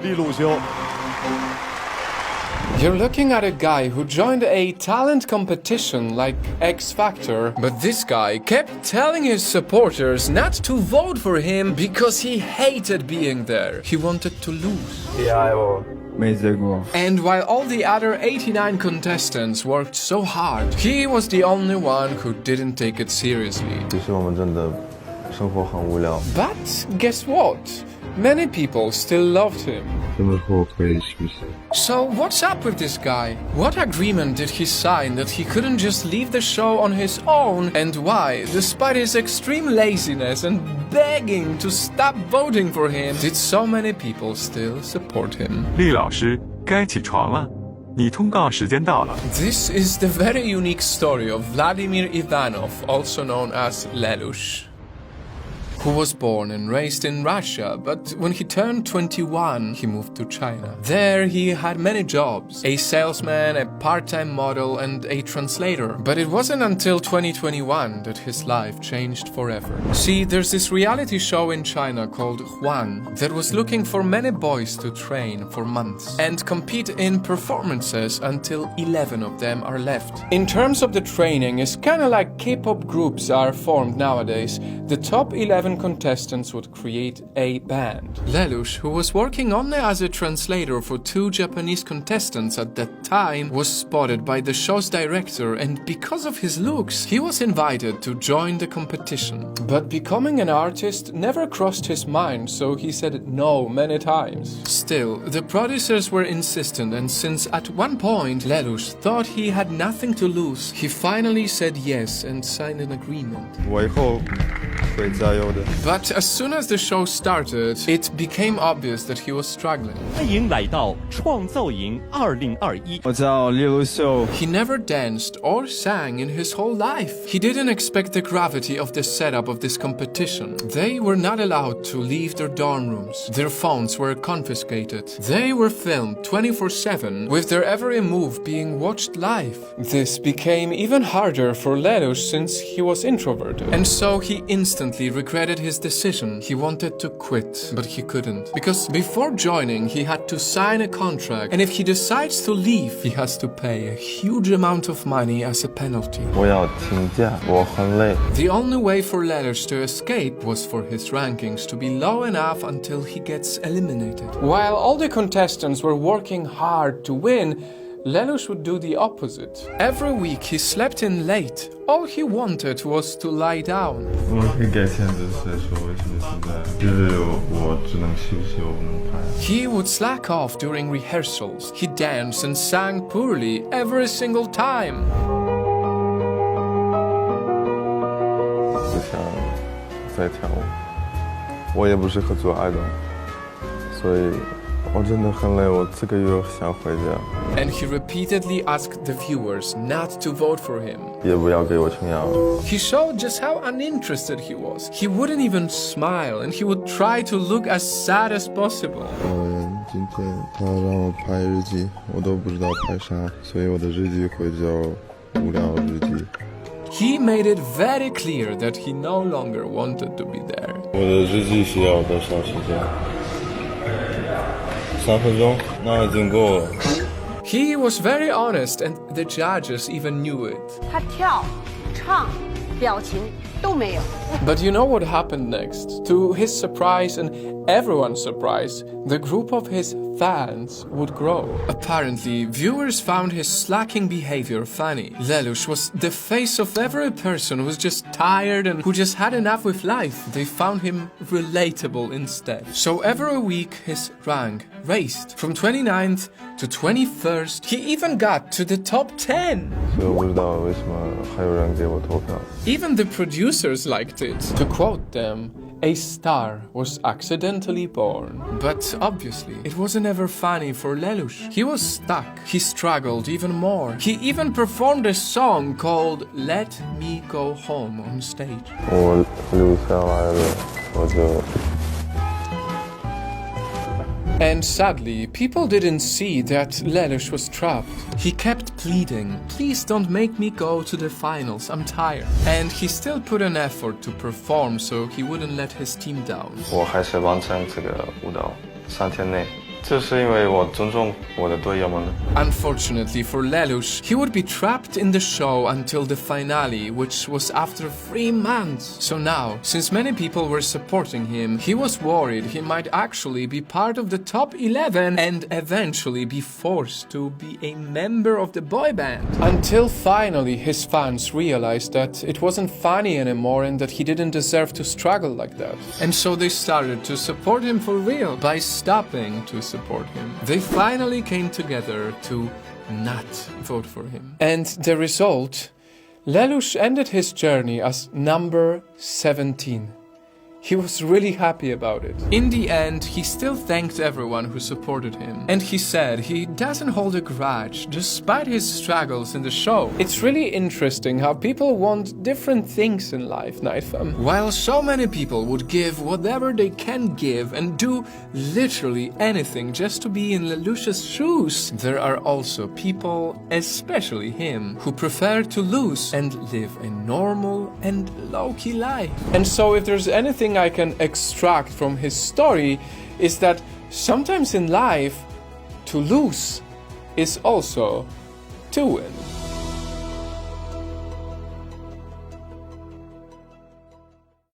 利路修。 You're looking at a guy who joined a talent competition like X Factor, but this guy kept telling his supporters not to vote for him because he hated being there. He wanted to lose. And while all the other 89 contestants worked so hard, he was the only one who didn't take it seriously. But guess what? Many people still loved him. So what's up with this guy? What agreement did he sign that he couldn't just leave the show on his own? And why, despite his extreme laziness and begging to stop voting for him, did so many people still support him? 厉老师，该起床了，你通告时间到了。 This is the very unique story of Vladimir Ivanov, also known as Lelouch, who was born and raised in Russia, but when he turned 21, he moved to China. There he had many jobs: a salesman, a part-time model, and a translator. But it wasn't until 2021 that his life changed forever. See, there's this reality show in China called Huang that was looking for many boys to train for months and compete in performances until 11 of them are left. In terms of the training, it's kinda like K-pop groups are formed nowadays. The top 11 contestants would create a band. Lelouch, who was working only as a translator for 2 Japanese contestants at that time, was spotted by the show's director, and because of his looks, he was invited to join the competition. But becoming an artist never crossed his mind, so he said no many times. Still, the producers were insistent, and since at one point Lelouch thought he had nothing to lose, he finally said yes and signed an agreement. But as soon as the show started, it became obvious that he was struggling. 欢迎来到创造营2021。我叫利路秀。 He never danced or sang in his whole life. He didn't expect the gravity of the setup of this competition. They were not allowed to leave their dorm rooms. Their phones were confiscated. They were filmed 24/7, with their every move being watched live. This became even harder for Lelouch since he was introverted. And so he instantly regretted his decision. He wanted to quit, but he couldn't. Because before joining, he had to sign a contract, and if he decides to leave, he has to pay a huge amount of money as a penalty. 我要请假，我很累。 The only way for Lelouch to escape was for his rankings to be low enough until he gets eliminated. While all the contestants were working hard to win, Lelouch would do the opposite. Every week he slept in late. All he wanted was to lie down. 我可以改签字是说为什么现在就是我只能休息，我不能拍。 He would slack off during rehearsals. He danced and sang poorly every single time. 不想再跳舞，我也不适合做爱豆，所以我真的很累，我这个月想回家。 And he repeatedly asked the viewers not to vote for him. 也不要给我撑腰。 He showed just how uninterested he was. He wouldn't even smile, and he would try to look as sad as possible. 今天他让我拍日记，我都不知道拍啥，所以我的日记会叫无聊日记。 He made it very clear that he no longer wanted to be there. 我的日记需要多少时间？3分钟，那已经够了。 He was very honest, and the judges even knew it. 他跳、唱、表情都没有。 But you know what happened next? To his surprise and everyone's surprise, the group of his fans would grow. Apparently, viewers found his slacking behavior funny. Lelouch was the face of every person who was just tired and who just had enough with life. They found him relatable instead. So every week, his rank raised from 29th to 21st. He even got to the top 10. 所以我不知道为什么还有人给我投票。 Even the producers liked it. To quote them, a star was accidentally born. But obviously, it wasn't ever funny for Lelouch. He was stuck. He struggled even more. He even performed a song called Let Me Go Home on stage. 我留下来了，我就。 And sadly, people didn't see that Lelouch was trapped. He kept pleading, "Please don't make me go to the finals, I'm tired." And he still put an effort to perform so he wouldn't let his team down. 我还是完成这个舞蹈，3天内这是因为我尊重我的队友们。 Unfortunately for Lelouch, he would be trapped in the show until the finale, which was after 3 months. So now, since many people were supporting him, he was worried he might actually be part of the top 11 and eventually be forced to be a member of the boy band. Until finally his fans realized that it wasn't funny anymore and that he didn't deserve to struggle like that. And so they started to support him for real by stopping to support him. They finally came together to not vote for him. And the result? Lelouch ended his journey as number 17. He was really happy about it. In the end, he still thanked everyone who supported him. And he said he doesn't hold a grudge, despite his struggles in the show. It's really interesting how people want different things in life, Nightfam. While so many people would give whatever they can give and do literally anything just to be in Lelouch's shoes, there are also people, especially him, who prefer to lose and live a normal and low-key life. And so if there's anything I can extract from his story is that sometimes in life, to lose is also to win.